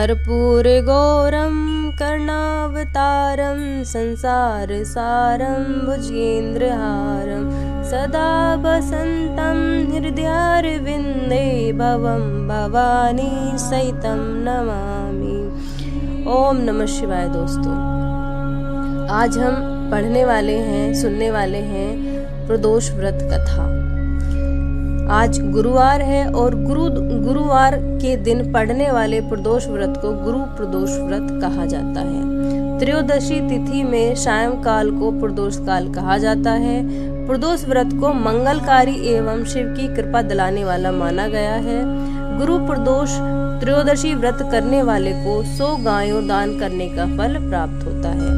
कर्पूरगौरं कर्णावतारं संसारसारं भुजगेन्द्रहारं सदा वसन्तं हृदयारविन्दे भवं भवानी सहितं नमामि। ओम नमः शिवाय। दोस्तों, आज हम पढ़ने वाले हैं, सुनने वाले हैं प्रदोष व्रत कथा। आज गुरुवार है और गुरुवार के दिन पढ़ने वाले प्रदोष व्रत को गुरु प्रदोष व्रत कहा जाता है। त्रयोदशी तिथि में सायंकाल को प्रदोष काल कहा जाता है। प्रदोष व्रत को मंगलकारी एवं शिव की कृपा दिलाने वाला माना गया है। गुरु प्रदोष त्रयोदशी व्रत करने वाले को 100 गायों दान करने का फल प्राप्त होता है।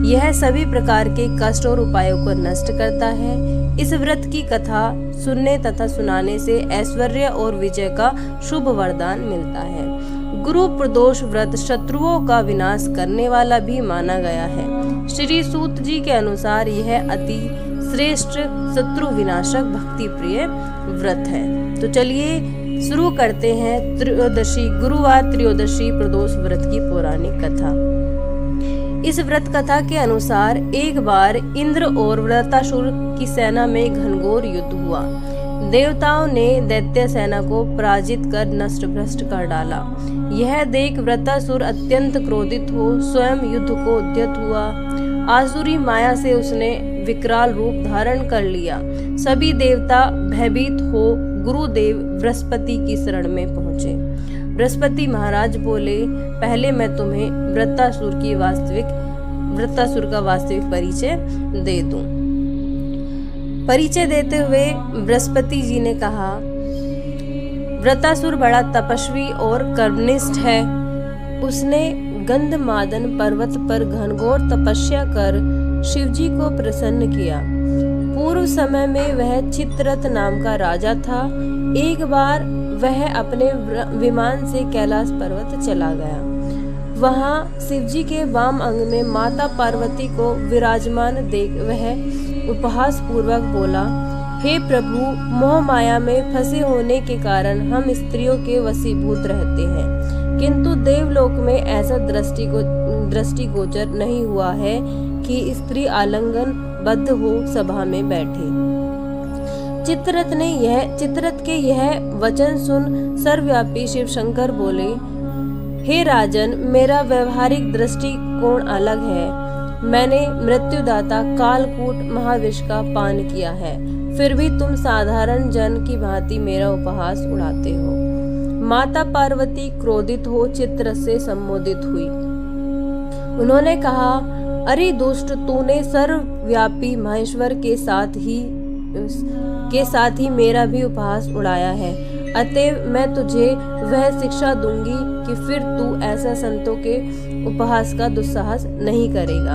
यह सभी प्रकार के कष्ट और उपायों को नष्ट करता है। इस व्रत की कथा सुनने तथा सुनाने से ऐश्वर्य और विजय का शुभ वरदान मिलता है। गुरु प्रदोष व्रत शत्रुओं का विनाश करने वाला भी माना गया है। श्री सूत जी के अनुसार यह अति श्रेष्ठ शत्रु विनाशक भक्ति प्रिय व्रत है। तो चलिए शुरू करते हैं गुरुवार त्रयोदशी प्रदोष व्रत की पौराणिक कथा। इस व्रत कथा के अनुसार एक बार इंद्र और वृत्रासुर की सेना में घनघोर युद्ध हुआ। देवताओं ने दैत्य सेना को पराजित कर नष्ट भ्रष्ट कर डाला। यह देख वृत्रासुर अत्यंत क्रोधित हो स्वयं युद्ध को उद्यत हुआ। आसुरी माया से उसने विकराल रूप धारण कर लिया। सभी देवता भयभीत हो गुरुदेव बृहस्पति की शरण में पहुंचे। बृहस्पति महाराज बोले, पहले मैं तुम्हें वृत्रासुर का वास्तविक परिचय दे दूं। परिचय देते हुए बृहस्पति जी ने कहा, वृत्रासुर बड़ा तपस्वी और कर्मनिष्ठ है। उसने गंधमादन पर्वत पर घनघोर तपस्या कर शिवजी को प्रसन्न किया। पूर्व समय में वह चित्ररथ नाम का राजा था। एक बार वह अपने विमान से कैलाश पर्वत चला गया। वहां शिवजी के वाम अंग में माता पार्वती को विराजमान देख वह उपहास पूर्वक बोला, हे प्रभु, मोह माया में फंसे होने के कारण हम स्त्रियों के वशीभूत रहते हैं, किंतु देवलोक में ऐसा दृष्टिगोचर नहीं हुआ है कि स्त्री आलिंगन बद्ध हो सभा में बैठे। चित्ररथ के यह वचन सुन सर्वव्यापी शिव शंकर बोले, हे राजन, मेरा व्यवहारिक दृष्टिकोण अलग है। मैंने मृत्युदाता कालकूट महाविष का पान किया है, फिर भी तुम साधारण जन की भांति मेरा उपहास उड़ाते हो। माता पार्वती क्रोधित हो चित्ररथ से संबोधित हुई। उन्होंने कहा, अरे दुष्ट, तूने सर्वव्यापी महेश्वर के साथ ही मेरा भी उपहास उड़ाया है। अतएव मैं तुझे वह शिक्षा दूंगी कि फिर तू ऐसा संतों के उपहास का दुस्साहस नहीं करेगा।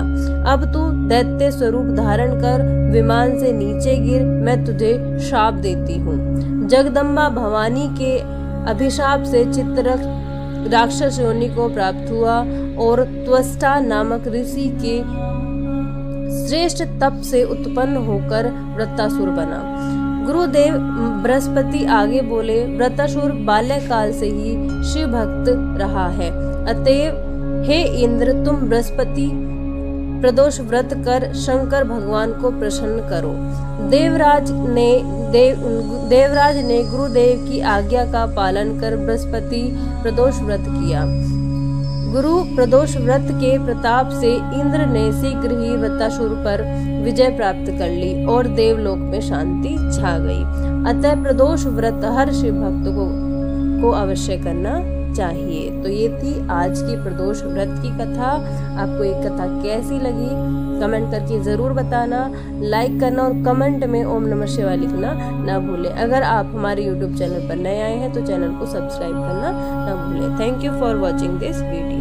अब तू दैत्य स्वरूप धारण कर विमान से नीचे गिर, मैं तुझे शाप देती हूँ। जगदम्बा भवानी के अभिशाप से चित्ररथ राक्षस योनि को प्राप्त हुआ और त्वष्टा नामक ऋषि के श्रेष्ठ तप से उत्पन्न होकर वृत्रासुर बना। गुरुदेव बृहस्पति आगे बोले, वृत्रासुर बाल्यकाल से ही शिव भक्त रहा है। अतएव हे इंद्र, तुम बृहस्पति प्रदोष व्रत कर शंकर भगवान को प्रसन्न करो। देवराज ने गुरुदेव की आज्ञा का पालन कर बृहस्पति प्रदोष व्रत किया। गुरु प्रदोष व्रत के प्रताप से इंद्र ने शीघ्र ही वृत्रासुर पर विजय प्राप्त कर ली और देवलोक में शांति छा गई। अतः प्रदोष व्रत हर शिव भक्त को अवश्य करना चाहिए। तो ये थी आज की प्रदोष व्रत की कथा। आपको ये कथा कैसी लगी कमेंट करके जरूर बताना। लाइक करना और कमेंट में ओम नमः शिवाय लिखना ना भूलें। अगर आप हमारे YouTube चैनल पर नए आए हैं तो चैनल को सब्सक्राइब करना ना भूलें। Thank you for watching this video.